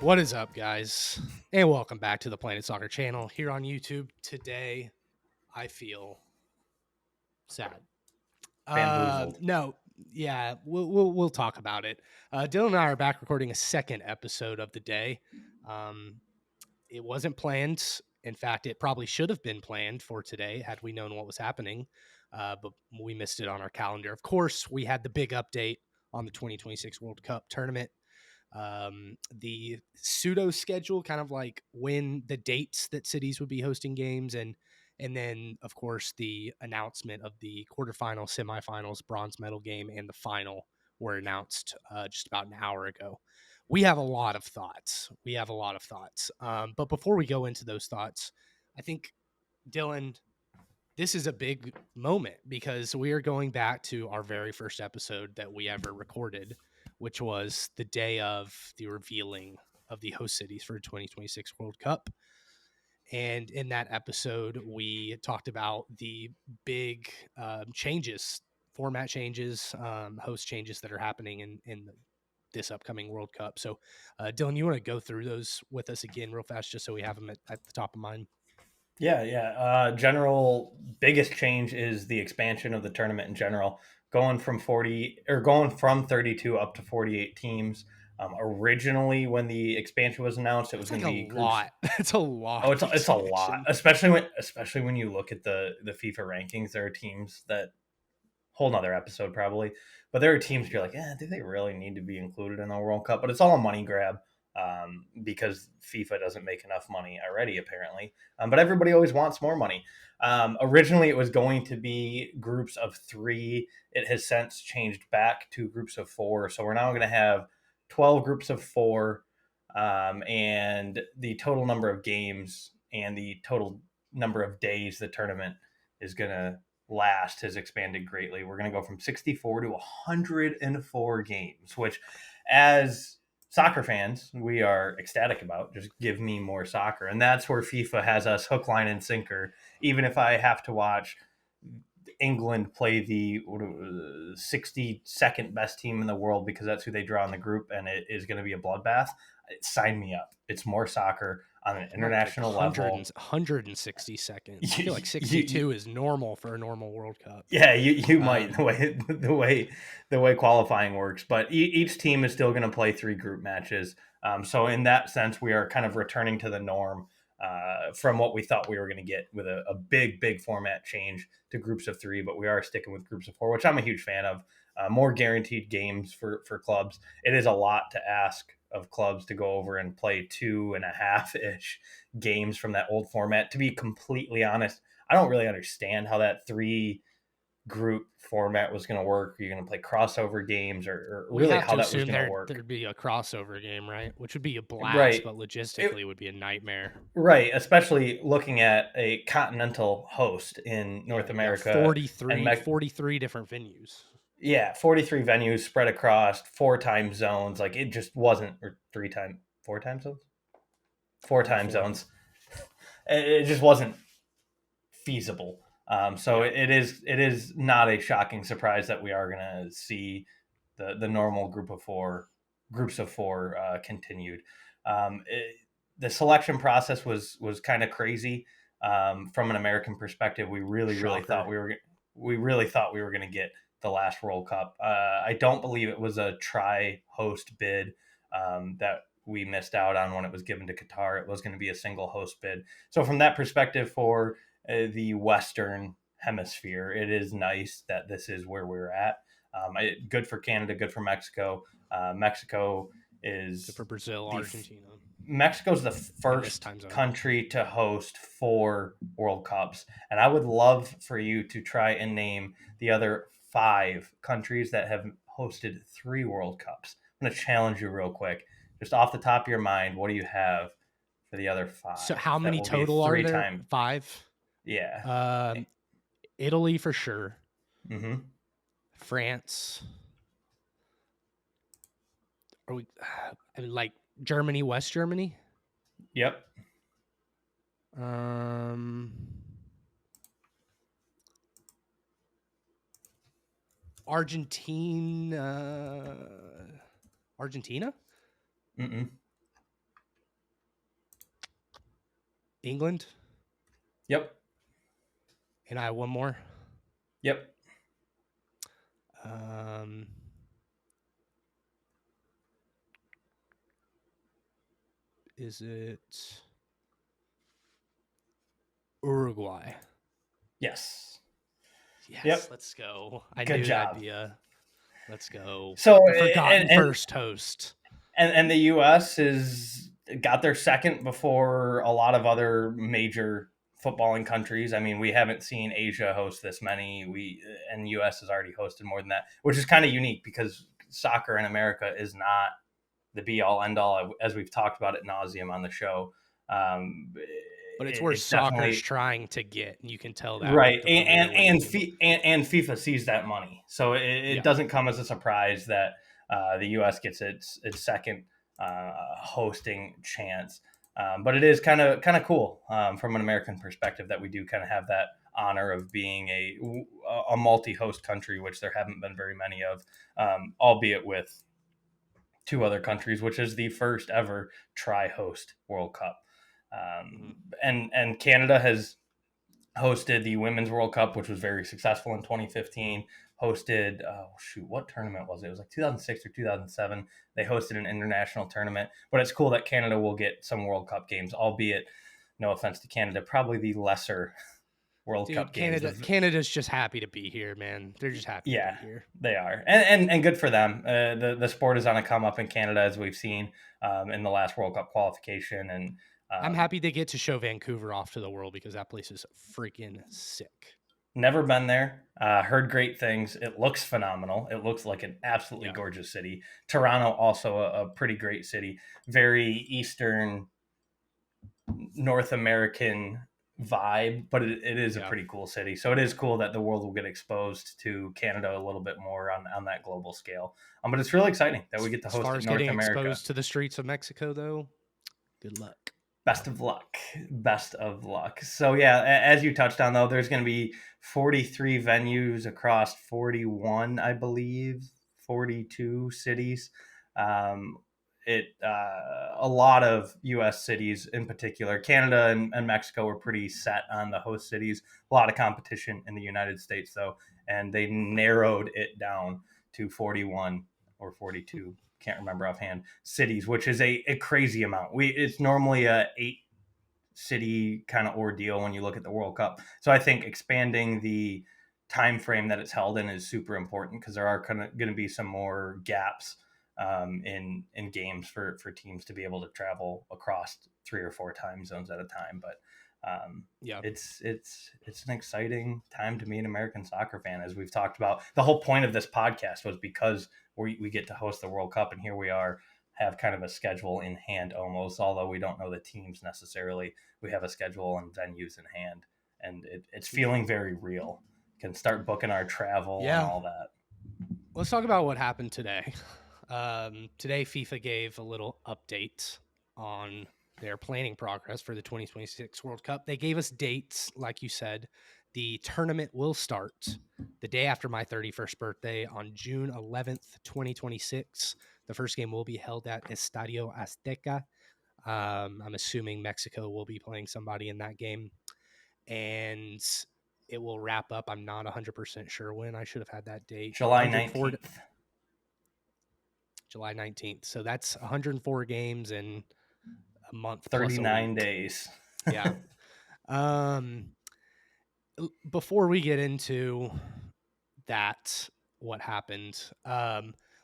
What is up, guys? And welcome back to the Planet Soccer channel here on YouTube. Today, I feel sad. Bamboozled. No, yeah, we'll talk about it. Dylan and I are back recording a second episode of the day. Um, it wasn't planned. In fact, it probably should have been planned for today had we known what was happening, but we missed it on our calendar. Of course, we had the big update on the 2026 World Cup tournament. The pseudo schedule, kind of like when the dates that cities would be hosting games, and then of course the announcement of the quarterfinal, semifinals, bronze medal game, and the final were announced just about an hour ago. We have a lot of thoughts. But before we go into those thoughts, I think, Dylan, this is a big moment because we are going back to our very first episode that we ever recorded, which was the day of the revealing of the host cities for the 2026 World Cup. And in that episode, we talked about the big changes, format changes, host changes that are happening in this upcoming World Cup. So, Dylan, you want to go through those with us again real fast, just so we have them at the top of mind? Yeah. General biggest change is the expansion of the tournament in general, going from 32 up to 48 teams. Originally, when the expansion was announced, it was That's going like to a be groups. lot. It's a lot Oh, of it's a lot, expansion. especially when you look at the FIFA rankings. There are teams that whole nother episode probably, but there are teams you're like, do they really need to be included in the World Cup? But it's all a money grab because FIFA doesn't make enough money already, apparently. But everybody always wants more money. Originally, it was going to be groups of three. It has since changed back to groups of four. So we're now going to have 12 groups of four, and the total number of games and the total number of days the tournament is going to last has expanded greatly. We're going to go from 64 to 104 games, which, as soccer fans, we are ecstatic about. Just give me more soccer. And that's where FIFA has us hook, line, and sinker. Even if I have to watch England play the 62nd best team in the world because that's who they draw in the group and it is going to be a bloodbath, sign me up. It's more soccer on an Like international level. 160 seconds. I feel You, like you, 62 is normal for a normal World Cup. Yeah, you might Um, the way qualifying works, but each team is still going to play three group matches. So in that sense, we are kind of returning to the norm from what we thought we were going to get with a big format change to groups of three. But we are sticking with groups of four, which I'm a huge fan of. More guaranteed games for clubs. It is a lot to ask of clubs to go over and play 2.5 ish games from that old format. To be completely honest, I don't really understand how that three group format was going to work. Are you going to play crossover games or we really have how to that was assume going to work? there'd be a crossover game, right? Which would be a blast, Right. but It, logistically would be a nightmare. right. Especially looking at a continental host in Yeah, North you got America and 43 different venues. yeah, 43 venues spread across four time zones. Like it just wasn't, or four time zones? Four time Four. zones. It just wasn't feasible. So Yeah, it is not a shocking surprise that we are going to see the normal groups of four continued. The selection process was kind of crazy from an American perspective. shocker. We really thought we were going to get the last World Cup. I don't believe it was a try host bid that we missed out on when it was given to Qatar. It was going to be a single host bid. So from that perspective, for the Western Hemisphere, it is nice that this is where we're at. Good for Canada, good for Mexico. Mexico Good is for Brazil, the Argentina Mexico's the in this first time zone. country to host four World Cups, and I would love for you to try and name the other five countries that have hosted three World Cups. I'm going to challenge you real quick, just off the top of your mind. What do you have for the other So, five how that many will be a total are there? three-time? Five. Yeah. Um, Italy for sure. Mm-hmm. France. Are we like Germany, West Germany? Yep. Um, Argentina. Argentina? Mm-mm. England, Yep. and I have one more. Yep. Um, is it Uruguay? Yes. Yes, Yep. let's go. I Good knew that'd job. be a let's go. So The forgotten and first host. and the U.S. is got their second before a lot of other major footballing countries. I mean, we haven't seen Asia host this many. And U.S. has already hosted more than that, which is kind of unique because soccer in America is not the be all end all, as we've talked about it nauseum on the show. Um, But it's where it's soccer's definitely trying to get, and you can tell that with right, the Premier League. and FIFA sees that money, so it Yeah, doesn't come as a surprise that the U.S. gets its second hosting chance. But it is kind of cool from an American perspective that we do kind of have that honor of being a multi-host country, which there haven't been very many of, albeit with two other countries, which is the first ever tri-host World Cup. mhm. And Canada has hosted the Women's World Cup, which was very successful in 2015. Hosted, what tournament was it? It was like 2006 or 2007. They hosted an international tournament, but it's cool that Canada will get some World Cup games, albeit, no offense to Canada, probably the lesser World Dude, Cup games. Canada's just happy to be here, man. They're just happy to Yeah, be here. they are, and good for them. The sport is on a come up in Canada, as we've seen in the last World Cup qualification, and I'm um, happy they get to show Vancouver off to the world because that place is freaking sick. never been there. Heard great things. It looks phenomenal. It looks like an absolutely Yeah, gorgeous city. Toronto, also a pretty great city. Very Eastern North American vibe, but it is a yeah. pretty cool city. So it is cool that the world will get exposed to Canada a little bit more on that global scale. But it's really exciting that we get to As host far it in as North getting America. exposed to the streets of Mexico, though, good luck. Best of luck. Best of luck. So yeah, as you touched on though, there's going to be 43 venues across 41, I believe, 42 cities. Um, a lot of U.S. cities in particular, Canada and Mexico were pretty set on the host cities. A lot of competition in the United States though, and they narrowed it down to 41 or 42, can't remember offhand, cities, which is a crazy amount. It's normally a 8 city kind of ordeal when you look at the World Cup. So I think expanding the time frame that it's held in is super important because there are kind of going to be some more gaps in games for teams to be able to travel across 3 or 4 time zones at a time. But Yeah, it's an exciting time to be an American soccer fan, as we've talked about. The whole point of this podcast was because we get to host the World Cup, and here we are, have kind of a schedule in hand almost, although we don't know the teams necessarily. We have a schedule and venues in hand, and it's feeling very real. Can start booking our travel and yeah. all that. Let's talk about what happened today. Today, FIFA gave a little update on their planning progress for the 2026 World Cup. They gave us dates, like you said. The tournament will start the day after my 31st birthday on June 11th, 2026. The first game will be held at Estadio Azteca. I'm assuming Mexico will be playing somebody in that game. And it will wrap up. I'm not 100% sure when. I should have had that date. July 104 19th. July 19th. So that's 104 games in a month plus a 39 week. days. Yeah. Um Before we get into that, what happened,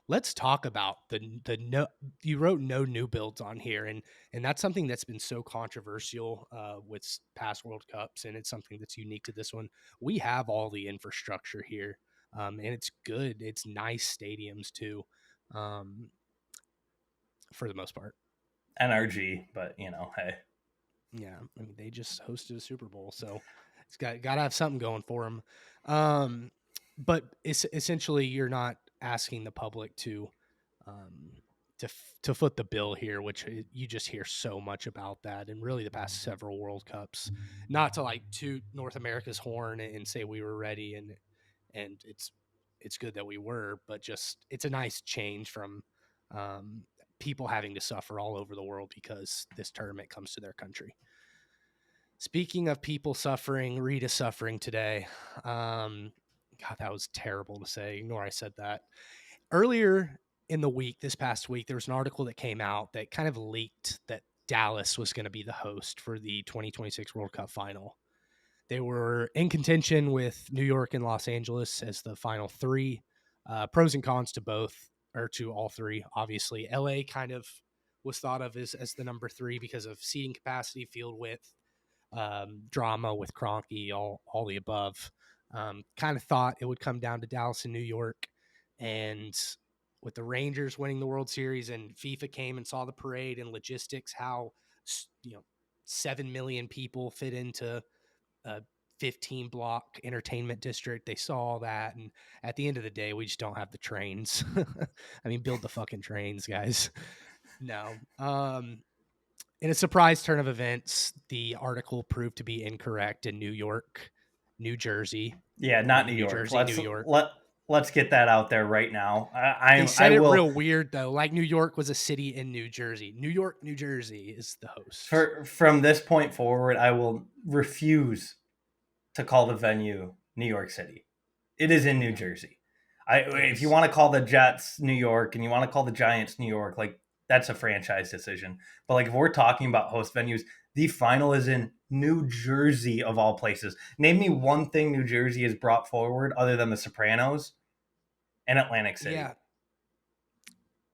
let's talk about the no you wrote no new builds on here, and that's something that's been so controversial with past World Cups, and it's something that's unique to this one. We have all the infrastructure here. And it's good. It's nice stadiums too. Um, for the most part. NRG, but hey. Yeah, I mean they just hosted a Super Bowl, so it's got to have something going for them. Um, but it's essentially you're not asking the public um, to foot the bill here, which you just hear so much about that, and really the past several World Cups. Not to like toot North America's horn and say we were ready, and it's good that we were, but just it's a nice change from people having to suffer all over the world because this tournament comes to their country. Speaking of people suffering, Rita's suffering today. God, that was terrible to say. Ignore I said that. Earlier in the week, this past week, there was an article that came out that kind of leaked that Dallas was going to be the host for the 2026 World Cup final. They were in contention with New York and Los Angeles as the final three. Pros and cons to both, or to all three, obviously. LA kind of was thought of as the number three because of seating capacity, field width, drama with Kroenke, all the above. Kind of thought it would come down to Dallas and New York, and with the Rangers winning the World Series and FIFA came and saw the parade and logistics, how 7 million people fit into a 15 block entertainment district. They saw all that, and at the end of the day, we just don't have the trains. I mean, build the fucking trains, guys. No. In a surprise turn of events, the article proved to be incorrect in New York, New Jersey. Yeah, not New York. Jersey, New York. Let's get that out there right now. They said it real weird though, like New York was a city in New Jersey. New York, New Jersey is the host. From this point forward, I will refuse to call the venue New York City. It is in New Jersey. If you want to call the Jets New York and you want to call the Giants New York, like that's a franchise decision. But like if we're talking about host venues, the final is in New Jersey of all places. Name me one thing New Jersey has brought forward other than The Sopranos and Atlantic City.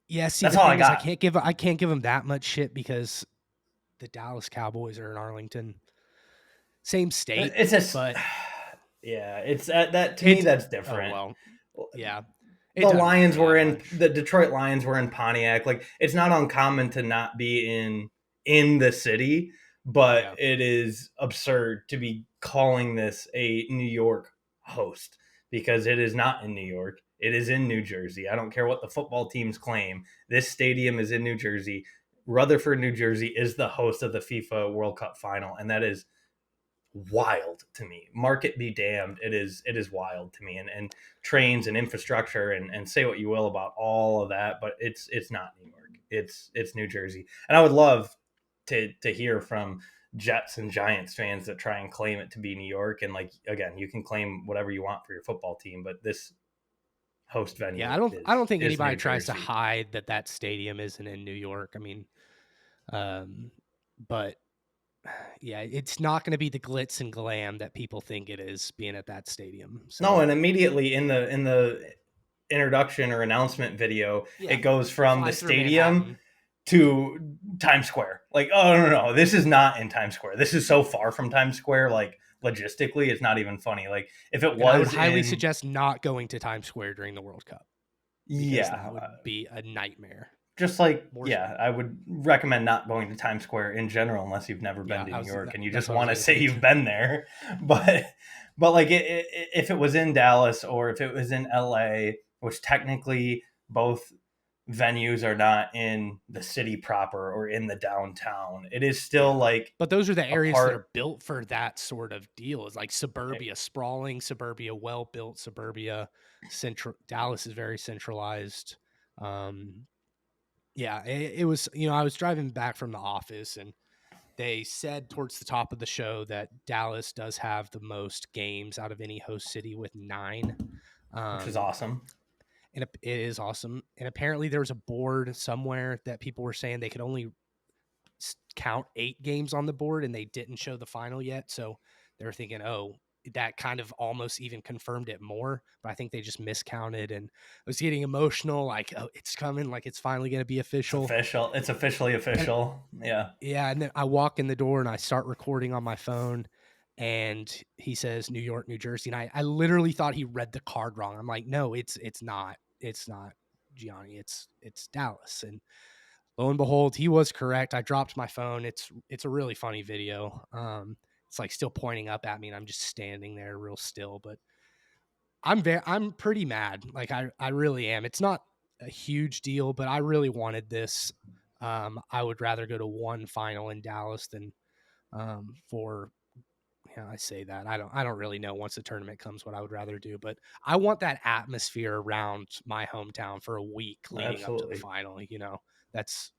Yeah. See, that's all I got. I can't give them that much shit because the Dallas Cowboys are in Arlington, same state. But yeah, it's that to me that's different. Oh, well, yeah. The Detroit Lions were in Pontiac. Like it's not uncommon to not be in the city, but it is absurd to be calling this a New York host because it is not in New York. It is in New Jersey. I don't care what the football teams claim. This stadium is in New Jersey. Rutherford, New Jersey is the host of the FIFA World Cup final, and that is wild to me. Market be damned. It is wild to me. And trains and infrastructure and say what you will about all of that, but it's not New York. It's New Jersey. And I would love to hear from Jets and Giants fans that try and claim it to be New York. And like again, you can claim whatever you want for your football team, but this host venue. Yeah, I don't think anybody tries to hide that stadium isn't in New York. I mean, but yeah, it's not going to be the glitz and glam that people think it is being at that stadium. So. No, and immediately in the introduction or announcement video, it goes from the stadium to Times Square. Like, oh no, this is not in Times Square. This is so far from Times Square. Like logistically, it's not even funny. Like if it was, I would highly suggest not going to Times Square during the World Cup. Yeah, that would be a nightmare. Just like, I would recommend not going to Times Square in general unless you've never been to New York and you just want to say you've been there. But like if it was in Dallas or if it was in LA, which technically both venues are not in the city proper or in the downtown, it is still like. But those are the areas that are built for that sort of deal. It's like suburbia, sprawling suburbia, well-built suburbia. Dallas is very centralized. Yeah, it was, I was driving back from the office and they said towards the top of the show that Dallas does have the most games out of any host city with 9. Which is awesome. And it is awesome. And apparently there was a board somewhere that people were saying they could only count 8 games on the board and they didn't show the final yet. So they were thinking, that kind of almost even confirmed it more, but I think they just miscounted and I was getting emotional. Like, it's coming. Like it's finally going to be official. It's officially official. Yeah. And then I walk in the door and I start recording on my phone and he says, New York, New Jersey. And I literally thought he read the card wrong. I'm like, no, it's not Gianni. It's Dallas. And lo and behold, he was correct. I dropped my phone. It's a really funny video. It's like still pointing up at me and I'm just standing there real still, but I'm pretty mad. Like I really am. It's not a huge deal, but I really wanted this. I would rather go to one final in Dallas than for, I say that I don't really know once the tournament comes what I would rather do, but I want that atmosphere around my hometown for a week leading up to the final. That's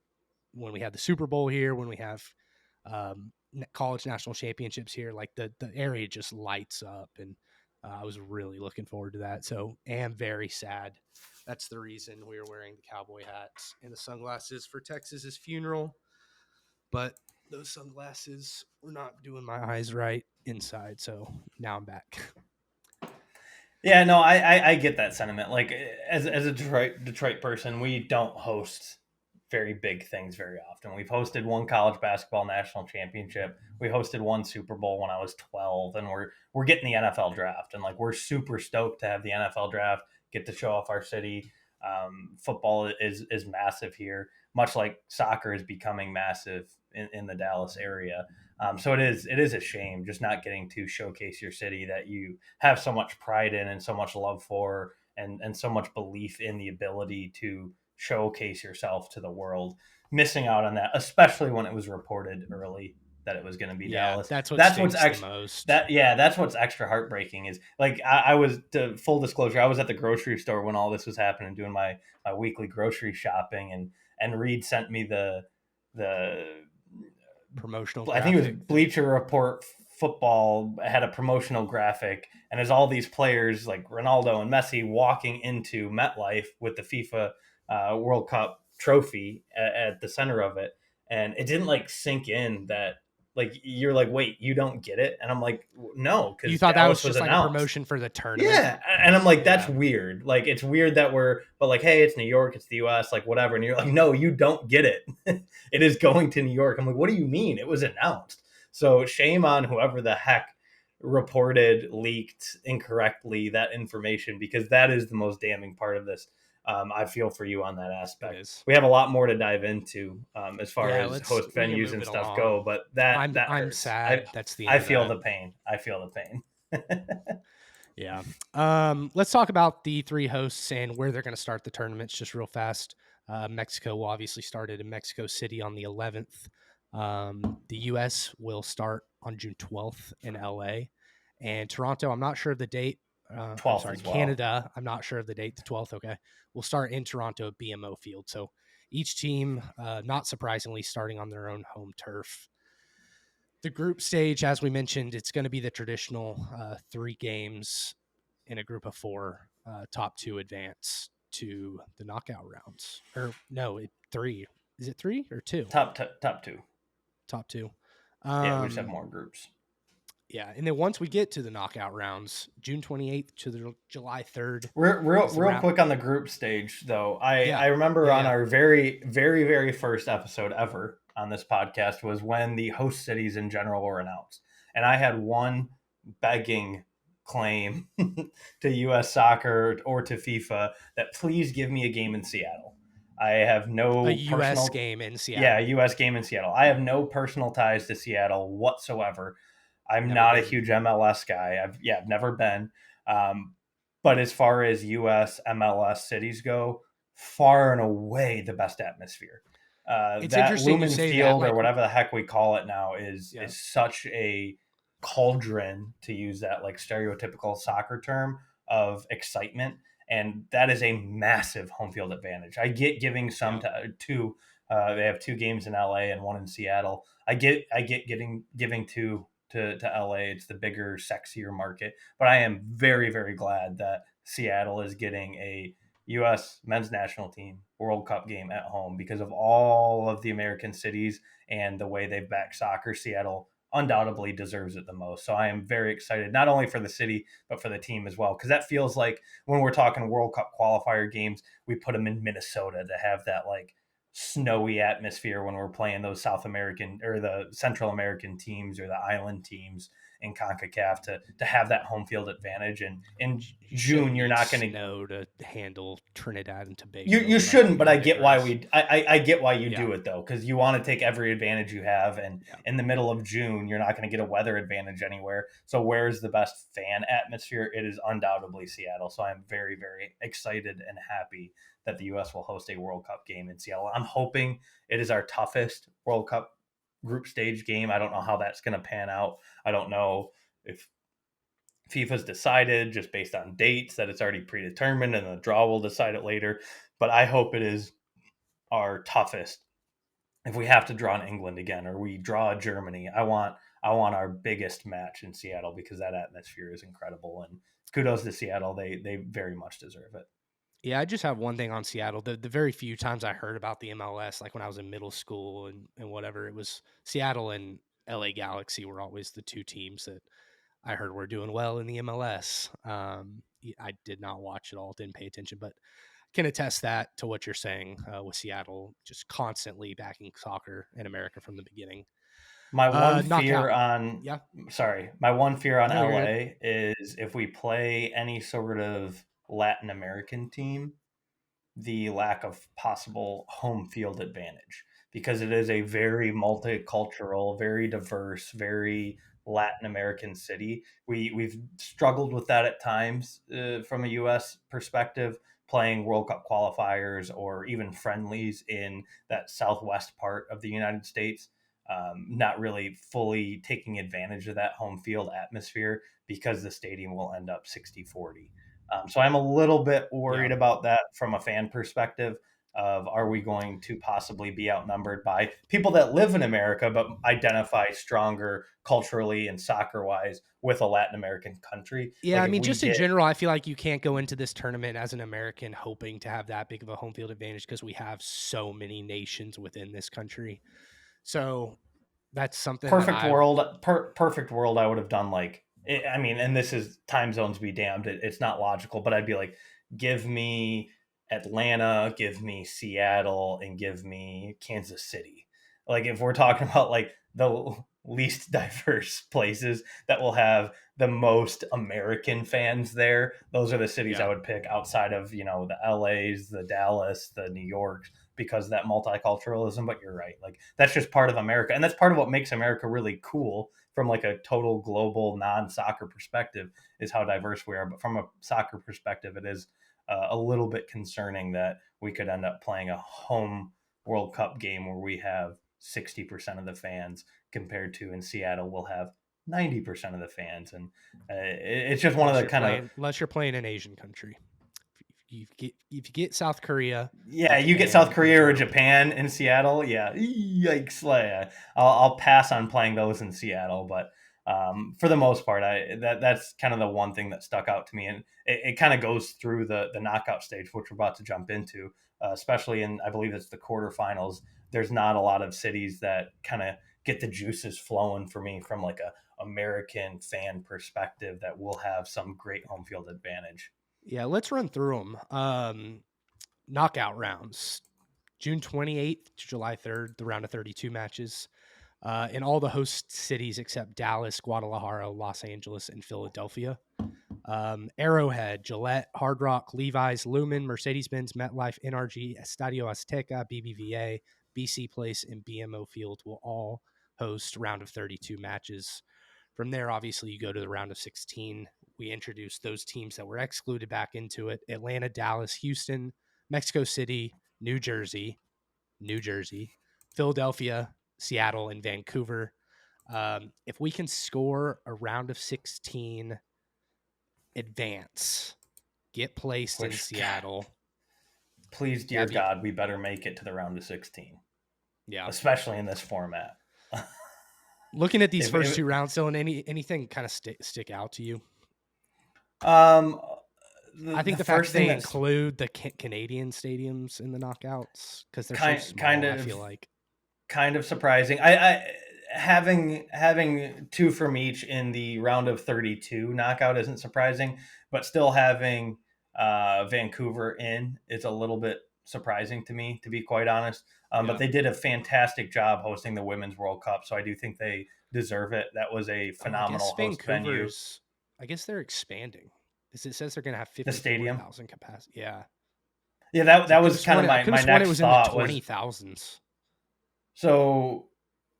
when we have the Super Bowl here, when we have, college national championships here, like the area just lights up, and I was really looking forward to that. So am very sad. That's the reason we were wearing the cowboy hats and the sunglasses for Texas's funeral. But those sunglasses were not doing my eyes right inside, so now I'm back. Yeah, no, I get that sentiment. Like as a Detroit person, we don't host very big things very often. We've hosted one college basketball national championship. We hosted one Super Bowl when I was 12, and we're getting the NFL draft, and like we're super stoked to have the NFL draft, get to show off our city. Football is massive here, much like soccer is becoming massive in the Dallas area. So it is a shame just not getting to showcase your city that you have so much pride in and so much love for, and so much belief in the ability to showcase yourself to the world. Missing out on that, especially when it was reported early that it was going to be Dallas. That's what That's what's stinks the most. that's what's extra heartbreaking. Is like I was, to full disclosure, I was at the grocery store when all this was happening, doing my weekly grocery shopping, and Reed sent me the Promotional I think it was Bleacher Report football had a promotional graphic, and there's all these players like Ronaldo and Messi walking into MetLife with the FIFA World Cup trophy at the center of it, and it didn't like sink in that, like, you're like, wait, you don't get it, and I'm like, no, because you thought Dallas that was just like announced. a promotion for the tournament. Yeah, and I'm like, that's weird. Like, it's weird that but like, hey, it's New York, it's the U.S., like whatever, and you're like, no, you don't get it. It is going to New York. I'm like, what do you mean? It was announced. So shame on whoever the heck reported, leaked incorrectly that information, because that is the most damning part of this. I feel for you on that aspect. We have a lot more to dive into as far as host venues and stuff go, but I'm sad. That's the I feel the pain. I feel the pain. Yeah. Let's talk about the three hosts and where they're going to start the tournaments just real fast. Mexico will obviously started in Mexico City on the 11th. The U.S. will start on June 12th in L.A. And Toronto, I'm not sure of the date. 12th, sorry, as well. Canada, I'm not sure of the date, the 12th. Okay. We'll start in Toronto at BMO Field. So each team, not surprisingly, starting on their own home turf. The group stage, as we mentioned, it's going to be the traditional 3 games in a group of 4. Top 2 advance to the knockout rounds. Or no, 3. Is it 3 or 2? Top 2. Top 2. Yeah, we just have more groups. Yeah, and then once we get to the knockout rounds, June 28th to the July 3rd. Real quick on the group stage, though. I remember on our very, very, very first episode ever on this podcast was when the host cities in general were announced. And I had one begging claim to U.S. Soccer or to FIFA that please give me a game in Seattle. I have no U.S. game in Seattle. Yeah, a U.S. game in Seattle. I have no personal ties to Seattle whatsoever. I'm not a huge MLS guy. I've never been. But as far as US MLS cities go, far and away the best atmosphere. It's that interesting Lumen you say Field, that, like, or whatever the heck we call it now, is such a cauldron, to use that like stereotypical soccer term, of excitement, and that is a massive home field advantage. I get giving some to two. They have 2 games in LA and 1 in Seattle. I get giving to LA. It's the bigger, sexier market. But I am very, very glad that Seattle is getting a U.S. men's national team World Cup game at home, because of all of the American cities and the way they've backed soccer. Seattle undoubtedly deserves it the most. So I am very excited, not only for the city, but for the team as well. Because that feels like, when we're talking World Cup qualifier games, we put them in Minnesota to have that like snowy atmosphere when we're playing those South American or the Central American teams or the island teams in CONCACAF, to have that home field advantage. And in June, you're not going to handle Trinidad and Tobago. You shouldn't, but I get why I get why you do it, though, because you want to take every advantage you have. And in the middle of June, you're not going to get a weather advantage anywhere. So where's the best fan atmosphere? It is undoubtedly Seattle. So I'm very, very excited and happy that the U.S. will host a World Cup game in Seattle. I'm hoping it is our toughest World Cup group stage game. I don't know how that's going to pan out. I don't know if FIFA's decided, just based on dates, that it's already predetermined and the draw will decide it later. But I hope it is our toughest if we have to draw in England again or we draw Germany, I want our biggest match in Seattle because that atmosphere is incredible. And kudos to Seattle; they very much deserve it. Yeah, I just have one thing on Seattle. The very few times I heard about the MLS, like when I was in middle school and whatever, it was Seattle and LA Galaxy were always the two teams that I heard were doing well in the MLS. I did not watch it all, didn't pay attention, but can attest that to what you're saying with Seattle, just constantly backing soccer in America from the beginning. My one fear Knockout. on Yeah. my one fear on No, you're good. LA is if we play any sort of Latin American team, the lack of possible home field advantage because it is a very multicultural, very diverse, very Latin American city. We've struggled with that at times from a U.S. perspective, playing World Cup qualifiers or even friendlies in that southwest part of the United States. Not really fully taking advantage of that home field atmosphere because the stadium will end up 60-40. So I'm a little bit Yeah. worried about that from a fan perspective of are we going to possibly be outnumbered by people that live in America but identify stronger culturally and soccer wise with a Latin American country? Yeah, Like I if mean, we just in get general, I feel like you can't go into this tournament as an American hoping to have that big of a home field advantage because we have so many nations within this country. So that's something that perfect world, I would have done like I mean, and this is time zones be damned. It's not logical, but I'd be like, give me Atlanta, give me Seattle, and give me Kansas City. Like if we're talking about like the least diverse places that will have the most American fans there, those are the cities I yeah. would pick outside of the LAs, the Dallas, the New Yorks because of that multiculturalism. But you're right, like that's just part of America, and that's part of what makes America really cool from like a total global non-soccer perspective is how diverse we are. But from a soccer perspective, it is a little bit concerning that we could end up playing a home World Cup game where we have 60% of the fans compared to in Seattle we'll have 90% of the fans, and it's just one of the kind of Unless you're playing an Asian country. If you get South Korea or yeah, you get Japan, South those Korea are or okay. Japan in Seattle. Yeah, yikes! Like, I'll pass on playing those in Seattle, but for the most part, that's kind of the one thing that stuck out to me, and it kind of goes through the knockout stage, which we're about to jump into, especially in I believe it's the quarterfinals. There's not a lot of cities that kind of get the juices flowing for me from like a American fan perspective that will have some great home field advantage. Yeah, let's run through them. Knockout rounds. June 28th to July 3rd, the round of 32 matches. In all the host cities except Dallas, Guadalajara, Los Angeles, and Philadelphia. Arrowhead, Gillette, Hard Rock, Levi's, Lumen, Mercedes Benz, MetLife, NRG, Estadio Azteca, BBVA, BC Place, and BMO Field will all host round of 32 matches. From there, obviously, you go to the round of 16. We introduced those teams that were excluded back into it: Atlanta, Dallas, Houston, Mexico City, New Jersey, Philadelphia, Seattle, and Vancouver. If we can score a round of 16 advance, get placed in Which, Seattle, please, dear that'd be, God, we better make it to the round of 16, yeah. especially in this format. Looking at these first if two rounds, Dylan, anything kind of stick out to you? um, I the think the fact that first thing they that's include the Canadian stadiums in the knockouts because they're so kind small, I of feel like. surprising. I having two from each in the round of 32 knockout isn't surprising, but still having Vancouver in is a little bit surprising to me, to be quite honest. But Yeah. they did a fantastic job hosting the Women's World Cup, so I do think they deserve it. That was a Oh, I guess phenomenal host venue. Vancouver's. I guess they're expanding. It says they're going to have The stadium, 54,000 capacity. Yeah. yeah, that Could was have kind sworn of it. I my could have my sworn it next was in the thought was 20,000s. so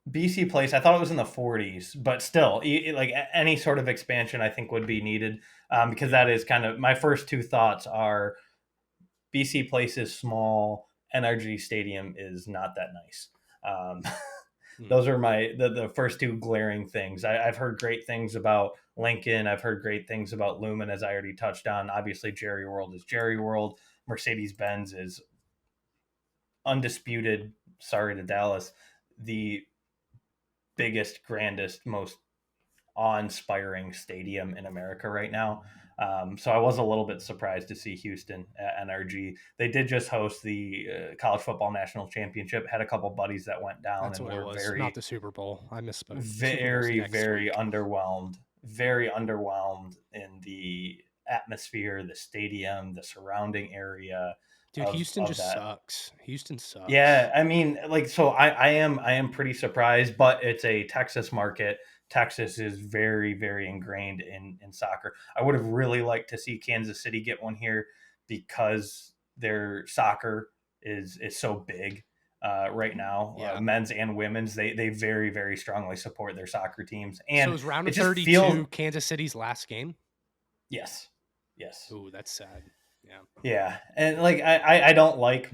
BC Place, I thought it was in the 40s, but still, like any sort of expansion, I think would be needed because Yeah. that is kind of my first two thoughts are BC Place is small, NRG Stadium is not that nice. Um, Hmm. those are the first two glaring things. I've heard great things about Lincoln. I've heard great things about Lumen, as I already touched on. Obviously, Jerry World is Jerry World. Mercedes Benz is undisputed sorry to Dallas, the biggest, grandest, most awe-inspiring stadium in America right now. So I was a little bit surprised to see Houston at NRG. They did just host the college football national championship. Had a couple buddies that went down That's and what it were was, not the Super Bowl. I misspoke. The Super Bowl's very, next very week. underwhelmed. Very underwhelmed in the atmosphere, the stadium, the surrounding area Dude, Houston of just that. sucks. Houston sucks. Yeah, I mean, like, so I am pretty surprised, but it's a Texas market. Texas is very, very ingrained in soccer. I would have really liked to see Kansas City get one here because their soccer is so big right now, Yeah. men's and women's. They very, very strongly support their soccer teams, So and is round it of just feels 32 Kansas City's last game? yes, yes, Ooh, that's sad. Yeah. yeah, and like I don't like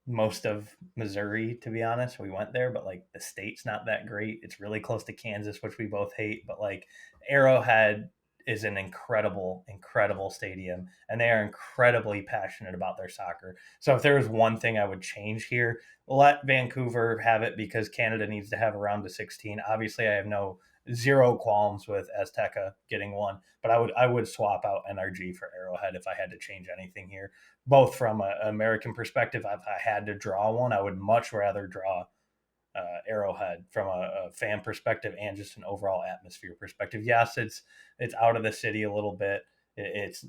most of Missouri, to be honest. We went there, but like the state's not that great. It's really close to Kansas, which we both hate. But like Arrowhead is an incredible, incredible stadium, and they are incredibly passionate about their soccer. So if there was one thing I would change here, let Vancouver have it because Canada needs to have a round of 16. Obviously, I have no zero qualms with Azteca getting one, but I would swap out NRG for Arrowhead if I had to change anything here, both from an American perspective. If I had to draw one, I would much rather draw Arrowhead from a fan perspective and just an overall atmosphere perspective. Yes, it's out of the city a little bit. It's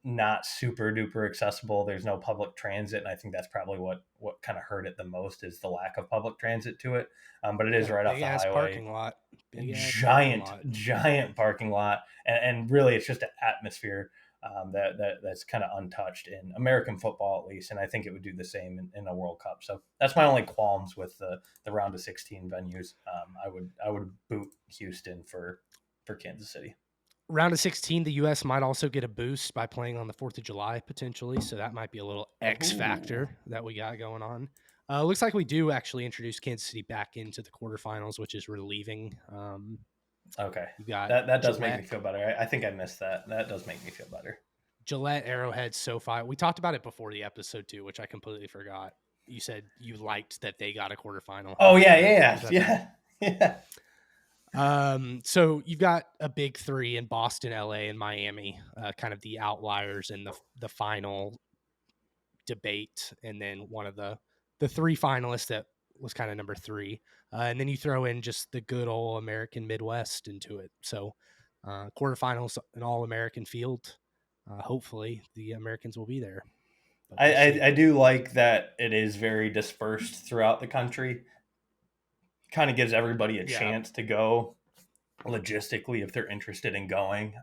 not super duper accessible. There's no public transit, and I think that's probably what kind of hurt it the most is the lack of public transit to it. But it is Yeah. right off Big the ass highway, parking lot. Big ass parking giant lot. giant parking lot, and really it's just an atmosphere that's kind of untouched in American football, at least, and I think it would do the same in a World Cup. So that's my only qualms with the round of 16 venues. I would boot Houston for Kansas City. Round of 16, the U.S. might also get a boost by playing on the 4th of July potentially. So that might be a little X factor that we got going on. Looks like we do actually introduce Kansas City back into the quarterfinals, which is relieving. Okay, You got that does make me Gillette, feel better. I think I missed that. That does make me feel better. Gillette, Arrowhead, SoFi. We talked about it before the episode too, which I completely forgot. You said you liked that they got a quarterfinal. Oh Was yeah, that yeah. So you've got a big three in Boston, LA, and Miami, kind of the outliers in the final debate, and then one of the three finalists that was kind of number three, and then you throw in just the good old American Midwest into it. So quarterfinals, an all American field. Hopefully the Americans will be there. But we'll see. I do like that it is very dispersed throughout the country. Kind of gives everybody a Yeah. chance to go logistically if they're interested in going.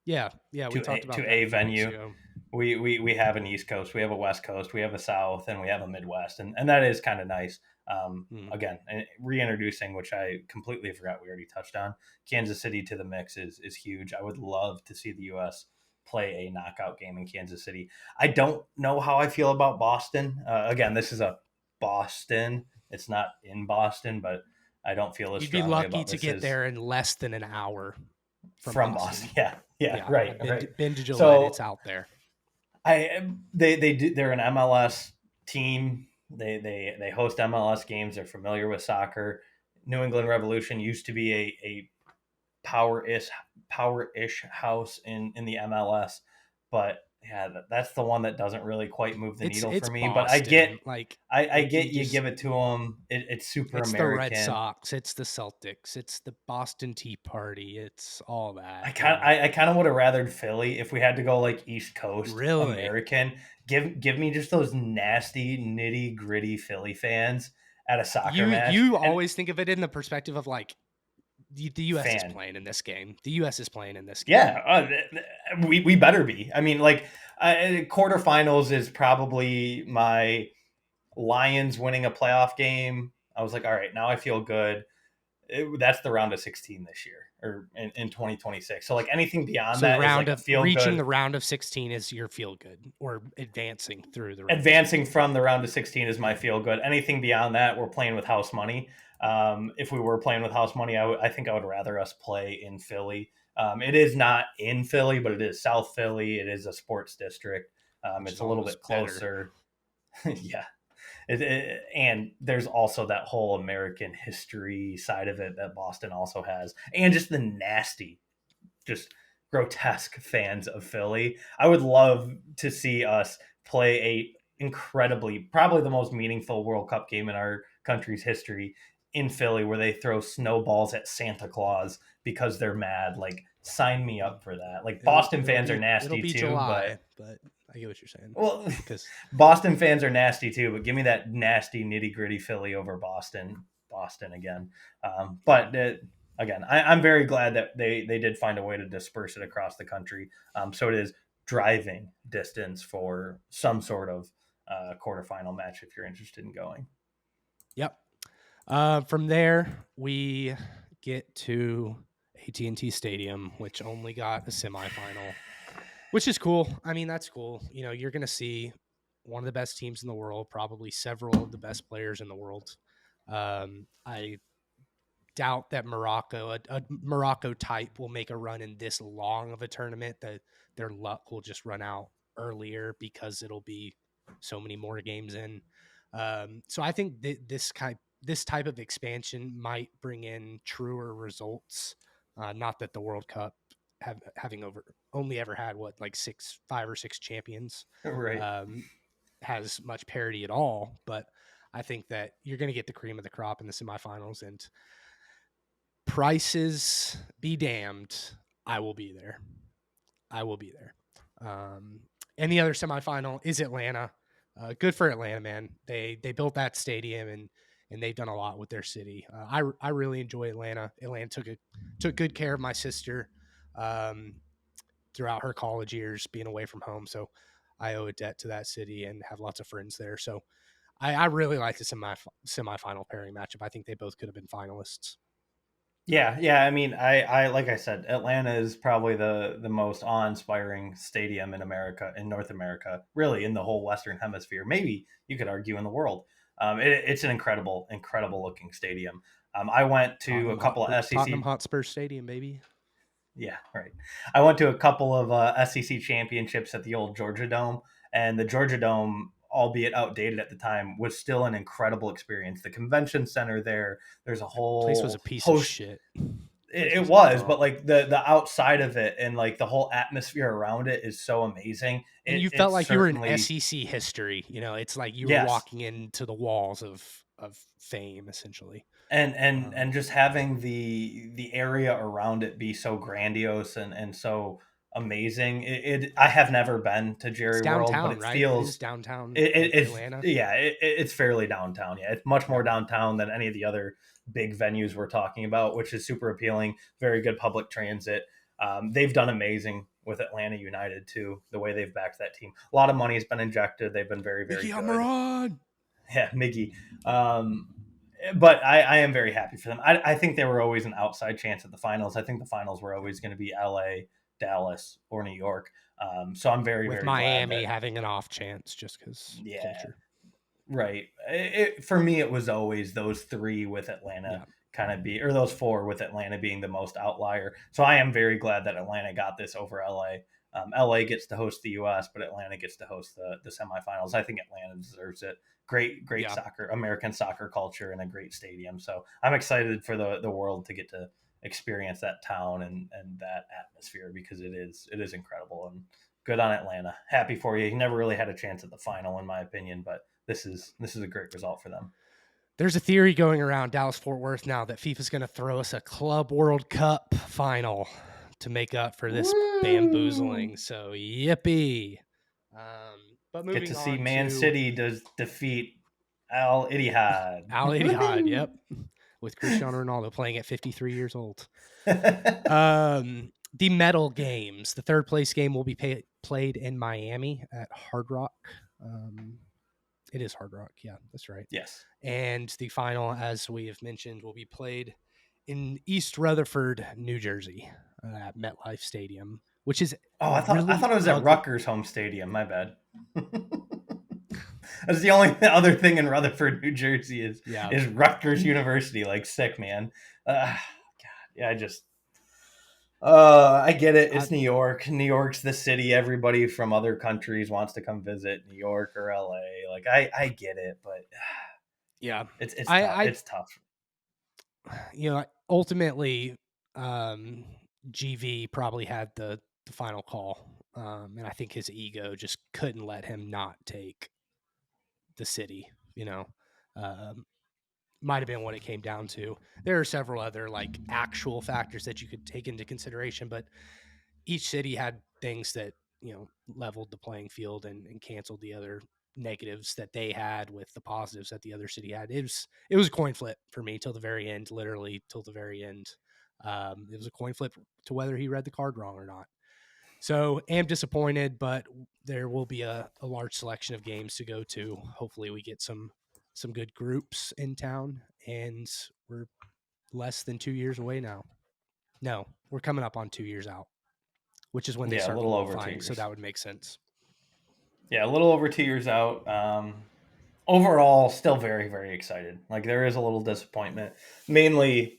Yeah, we talked about to that a a few weeks venue. ago. We have an East Coast, we have a West Coast, we have a South, and we have a Midwest, and that is kind of nice. Again, reintroducing, which I completely forgot we already touched on, Kansas City to the mix is huge. I would love to see the U.S. play a knockout game in Kansas City. I don't know how I feel about Boston. Again, this is a Boston. It's not in Boston, but I don't feel as You'd be strongly lucky about to this get as there in less than an hour from Boston. Yeah, right. Been to Gillette, So it's out there. they're an MLS team. They host MLS games. They're familiar with soccer. New England Revolution used to be a power-ish house in the MLS, but yeah, that's the one that doesn't really quite move the needle for me. Boston. But I get like I get you give it to them. It's super it's American. the Red Sox, it's the Celtics, it's the Boston Tea Party, it's all that. I kind of would have rathered Philly if we had to go like East Coast American. Give me just those nasty, nitty gritty Philly fans at a soccer match. You always think of it in the perspective of like the U.S. is playing in this game. The U.S. is playing in this game. Yeah, we better be. I mean, like quarterfinals is probably my Lions winning a playoff game. I was like, all right, now I feel good. That's the round of 16 this year or in 2026. So like anything beyond that round is like of feel reaching good. The round of 16 is your feel good, or advancing through the round. Advancing from the round of 16 is my feel good. Anything beyond that, we're playing with house money. If we were playing with house money, I think I would rather us play in Philly. It is not in Philly, but it is South Philly. It is a sports district. It's a little bit closer. Yeah. And there's also that whole American history side of it that Boston also has, and just the nasty, just grotesque fans of Philly. I would love to see us play a incredibly, probably the most meaningful World Cup game in our country's history in Philly, where they throw snowballs at Santa Claus because they're mad. Like, sign me up for that. Like, Boston fans are It'll nasty be too, July, but I get what you're saying. well, Because Boston fans are nasty too, but give me that nasty nitty gritty Philly over Boston again. But again, I'm very glad that they did find a way to disperse it across the country. So it is driving distance for some sort of quarterfinal match if you're interested in going. yep. From there we get to AT&T Stadium, which only got a semifinal, which is cool. I mean, that's cool. You know, you're going to see one of the best teams in the world, probably several of the best players in the world. I doubt that a Morocco type will make a run in this long of a tournament, that their luck will just run out earlier because it'll be so many more games in. So I think this type of expansion might bring in truer results. Not that the World Cup having only ever had like 5 or 6 champions Right. um, has much parity at all, but I think that you're going to get the cream of the crop in the semifinals, and prices be damned, I will be there. I will be there. And the other semifinal is Atlanta. Good for Atlanta, man. They built that stadium, and they've done a lot with their city. I really enjoy Atlanta. Atlanta took good care of my sister um, throughout her college years, being away from home. So I owe a debt to that city and have lots of friends there. So I really like the semifinal pairing matchup. I think they both could have been finalists. Yeah. I mean, I like I said, Atlanta is probably the most awe-inspiring stadium in America, in North America, really in the whole Western Hemisphere. Maybe you could argue in the world. It's an incredible looking stadium. I went to a couple of Tottenham SEC. Hotspur Stadium, baby. Yeah, right. I went to a couple of SEC championships at the old Georgia Dome, and the Georgia Dome, albeit outdated at the time, was still an incredible experience. The convention center there, there's a Place was a whole piece of host. shit. It was, but like the outside of it and like the whole atmosphere around it is so amazing. And you felt It's like you were in certainly SEC history. You know, it's like you were yes, walking into the walls of fame, essentially. and just having the area around it be so grandiose and so amazing. I have never been to It's Jerry World, but downtown, it right? It is feels downtown it's Atlanta. yeah, it's fairly downtown. Yeah, it's much Yeah. more downtown than any of the other big venues we're talking about, which is super appealing. Very good public transit. They've done amazing with Atlanta United too. The way they've backed that team, a lot of money has been injected. They've been very Mickey good. Almiron. Yeah, Miggy. Um, but I am very happy for them. I think they were always an outside chance at the finals. I think the finals were always going to be LA, Dallas, or New York. So I'm With very glad Miami that having an off chance just because yeah, culture. right. For me, it was always those three with Atlanta Yeah. kind of be, or those four with Atlanta being the most outlier. So I am very glad that Atlanta got this over LA. LA gets to host the U.S., but Atlanta gets to host the semifinals. I think Atlanta deserves it. Great Yeah. soccer, American soccer culture, and a great stadium. So I'm excited for the world to get to experience that town and that atmosphere because it is incredible and good on Atlanta. Happy for you. He never really had a chance at the final, in my opinion, but this is a great result for them. There's a theory going around Dallas Fort Worth now that FIFA's going to throw us a Club World Cup final to make up for this Woo! bamboozling. So, yippee. But Get to moving see on Man to City does defeat Al Ittihad. Al Ittihad, yep, with Cristiano Ronaldo playing at 53 years old. The medal games. The third place game will be played in Miami at Hard Rock. It is Hard Rock. Yeah, that's right. Yes. And the final, as we have mentioned, will be played in East Rutherford, New Jersey, at MetLife Stadium, which is Oh, I really thought it was at ugly. Rutgers home stadium. My bad. That's the only other thing in Rutherford, New Jersey Yeah. is Rutgers University. Like sick, man. God, yeah, I get it. I, It's New York. New York's the city. Everybody from other countries wants to come visit New York or LA. Like I get it, but Yeah. It's tough. I It's tough. ultimately, um, GV probably had the final call, and I think his ego just couldn't let him not take the city. Um, might have been what it came down to. There are several other like actual factors that you could take into consideration, but each city had things that leveled the playing field and canceled the other negatives that they had with the positives that the other city had. It was a coin flip for me till the very end, literally till the very end. It was a coin flip to whether he read the card wrong or not. So am disappointed, but there will be a large selection of games to go to. Hopefully we get some good groups in town, and we're less than 2 years away now. No, we're coming up on 2 years out, which is when they Yeah, a start little over two qualifying. So years. that would make sense. Yeah, a little over 2 years out. Overall, still very, very excited. Like there is a little disappointment, mainly.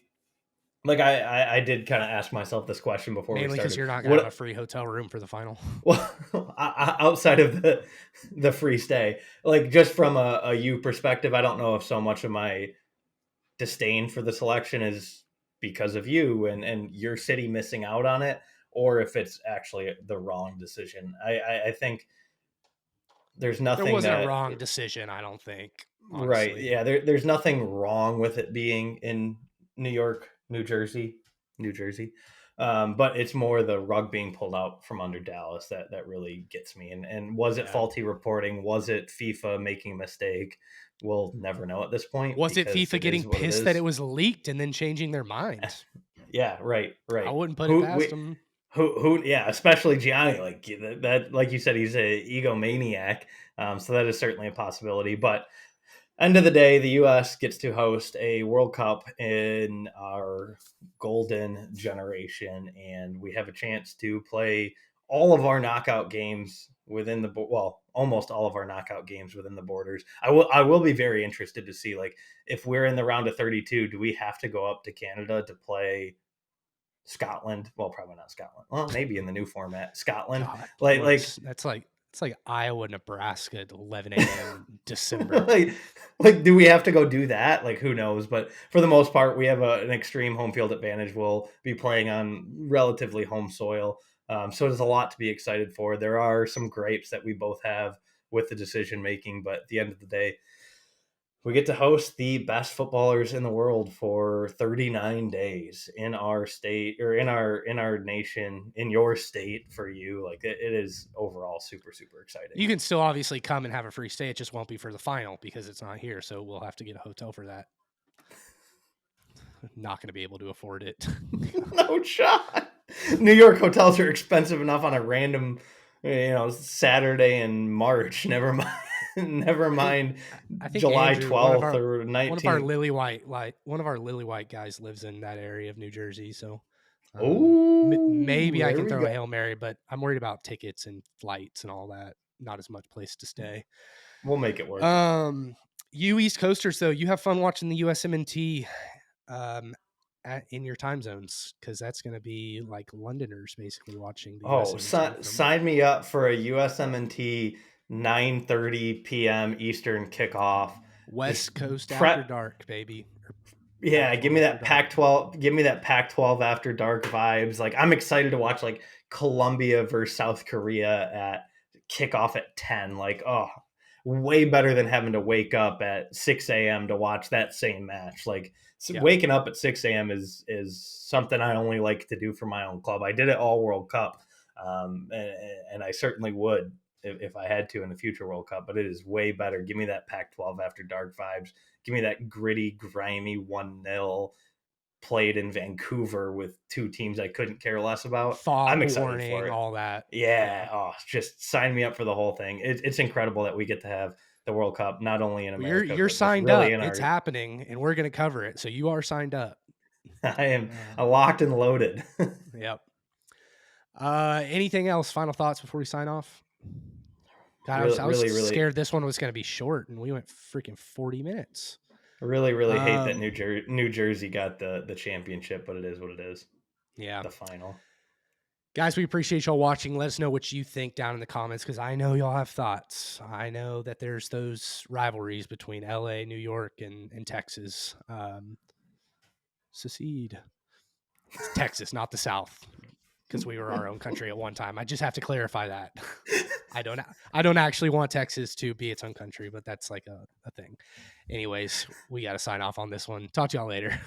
Like I did kind of ask myself this question before we Mainly because started. you're not going to have a What free hotel room for the final. well, outside of the free stay, like just from a you perspective, I don't know if so much of my disdain for the selection is because of you and your city missing out on it, or if it's actually the wrong decision. I think there's There nothing wasn't a that wrong decision, I don't think, right. honestly. Yeah, there's nothing wrong with it being in New York, New Jersey. But it's more the rug being pulled out from under Dallas that really gets me. And was it Yeah. faulty reporting? Was it FIFA making a mistake? We'll never know at this point Was it because FIFA it getting is what it pissed that it is. was leaked and then changing their mind? Yeah, right, I right. wouldn't put it Who past we, them. yeah, especially Gianni, like that, like you said, he's a egomaniac. So that is certainly a possibility. But end of the day, the U.S. gets to host a World Cup in our golden generation, and we have a chance to play all of our knockout games within the almost all of our knockout games within the borders. I will be very interested to see, like, if we're in the round of 32, do we have to go up to Canada to play Scotland? Well, probably not Scotland. Well, maybe in the new format, Scotland. God, Like, what like is that's like it's like Iowa, Nebraska at 11 a.m. December. like, do we have to go do that? Like, who knows? But for the most part, we have an extreme home field advantage. We'll be playing on relatively home soil. So there's a lot to be excited for. There are some gripes that we both have with the decision making, but at the end of the day, we get to host the best footballers in the world for 39 days in our state or in our nation, in your state for you. Like it is overall super, super exciting. You can still obviously come and have a free stay. It just won't be for the final because it's not here. So we'll have to get a hotel for that. Not going to be able to afford it. No shot. New York hotels are expensive enough on a random, Saturday in March. Never mind. Never I think mind I think July Andrew, one of 12th our or one of our 19th. lily white one of our lily white guys lives in that area of New Jersey. So Oh, maybe I there can we throw a go. Hail Mary, but I'm worried about tickets and flights and all that. Not as much place to stay. We'll make it work. Um, you East Coasters though, you have fun watching the USMNT in your time zones because that's going to be like Londoners basically watching the Oh, USMNT from sign me up for a USMNT 9:30 p.m. Eastern kickoff. Just West Coast after prep. dark, baby. Or Yeah, give Pac-12 me after that dark. Pac-12. Give me that Pac-12 after dark vibes. Like I'm excited to watch like Colombia versus South Korea at kickoff at 10. Like, oh, way better than having to wake up at 6 a.m. to watch that same match. Like Yeah. waking up at 6 a.m. is something I only like to do for my own club. I did it all World Cup, and I certainly would if I had to in the future World Cup. But it is way better. Give me that Pac-12 after dark vibes. Give me that gritty, grimy 1-0 played in Vancouver with two teams I couldn't care less about. I'm Fog excited for warning, it. all that. Yeah. Yeah. Oh, just sign me up for the whole thing. It's incredible that we get to have the World Cup not only in Well, America you're but just signed really up. in It's our. happening, and we're going to cover it. So you are signed up. I am Uh, locked and loaded. yep. Anything else? Final thoughts before we sign off? God, Really, I was really, really, scared this one was going to be short, and we went freaking 40 minutes. really, really hate that Um, New Jersey got the championship, but it is what it is. yeah, The final. Guys, we appreciate y'all watching. Let us know what you think down in the comments because I know y'all have thoughts. I know that there's those rivalries between LA, New York, and Texas. Secede. It's Texas, not the South, because we were our own country at one time. I just have to clarify that. I don't actually want Texas to be its own country, but that's like a thing. Anyways, we got to sign off on this one. Talk to y'all later.